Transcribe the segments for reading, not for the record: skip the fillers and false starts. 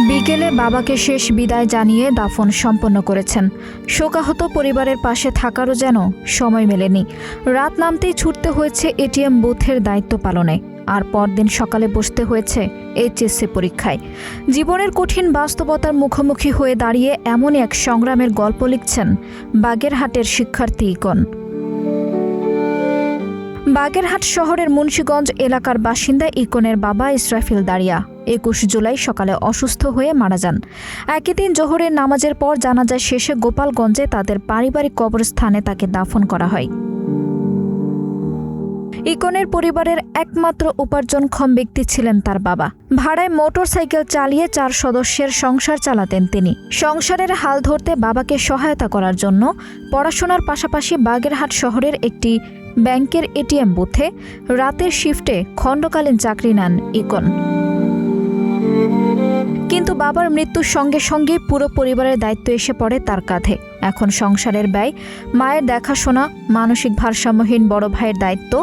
বিকেলে বাবাকে শেষ বিদায় জানিয়ে দাফন সম্পন্ন করেছেন। শোকাহত পরিবারের পাশে থাকারও যেন সময় মেলেনি। রাত নামতেই ছুটতে হয়েছে এটিএম বুথের দায়িত্ব পালনে, আর পরদিন সকালে বসতে হয়েছে এইচএসসি পরীক্ষায়। জীবনের কঠিন বাস্তবতার মুখোমুখি হয়ে দাঁড়িয়ে এমনই এক সংগ্রামের গল্প লিখছেন বাগেরহাটের শিক্ষার্থী ইকন। বাগেরহাট শহরের মুন্সিগঞ্জ এলাকার বাসিন্দা ইকনের বাবা ইসরাফিল দাঁড়িয়া ২১ জুলাই সকালে অসুস্থ হয়ে মারা যান। একই দিন জোহরের নামাজের পর জানাজা শেষে গোপালগঞ্জে তাদের পারিবারিক কবরস্থানে তাকে দাফন করা হয়। ইকনের পরিবারের একমাত্র উপার্জনক্ষম ব্যক্তি ছিলেন তার বাবা। ভাড়ায় মোটরসাইকেল চালিয়ে ৪ সদস্যের সংসার চালাতেন তিনি। সংসারের হাল ধরতে বাবাকে সহায়তা করার জন্য পড়াশোনার পাশাপাশি বাগেরহাট শহরের একটি ব্যাংকের এটিএম বুথে রাতের শিফটে খণ্ডকালীন চাকরি নেন ইকন। কিন্তু বাবার মৃত্যুর সঙ্গে সঙ্গে পুরো পরিবারের দায়িত্ব এসে পড়ে তার কাঁধে। এখন সংসারের ব্যয়, মায়ের দেখাশোনা, মানসিক ভারসাম্যহীন বড় ভাইয়ের দায়িত্ব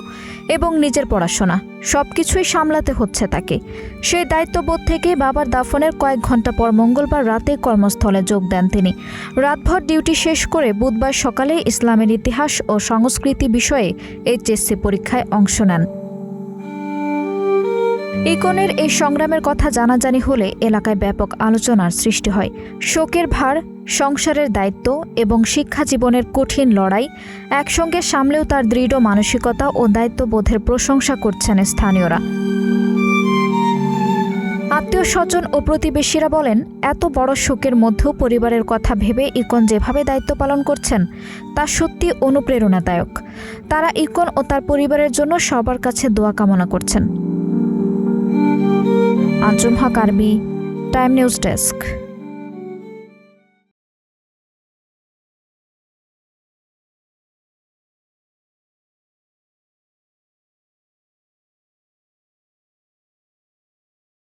এবং নিজের পড়াশোনা সবকিছুই সামলাতে হচ্ছে তাকে। সেই দায়িত্ববোধ থেকে বাবার দাফনের কয়েক ঘন্টা পর মঙ্গলবার রাতে কর্মস্থলে যোগ দেন তিনি। রাতভর ডিউটি শেষ করে বুধবার সকালে ইসলামের ইতিহাস ও সংস্কৃতি বিষয়ে এইচএসসি পরীক্ষায় অংশ নেন। ইকনের এই সংগ্রামের কথা জানাজানি হলে এলাকায় ব্যাপক আলোচনার সৃষ্টি হয়। শোকের ভার, সংসারের দায়িত্ব এবং শিক্ষা জীবনের কঠিন লড়াই একসঙ্গে সামলেও তার দৃঢ় মানসিকতা ও দায়িত্ববোধের প্রশংসা করছেন স্থানীয়রা। আত্মীয় স্বজন ও প্রতিবেশীরা বলেন, এত বড় শোকের মধ্যেও পরিবারের কথা ভেবে ইকন যেভাবে দায়িত্ব পালন করছেন তা সত্যি অনুপ্রেরণাদায়ক। তারা ইকন ও তার পরিবারের জন্য সবার কাছে দোয়া কামনা করছেন। আঞ্জুম হক আরবি, টাইম নিউজ ডেস্ক।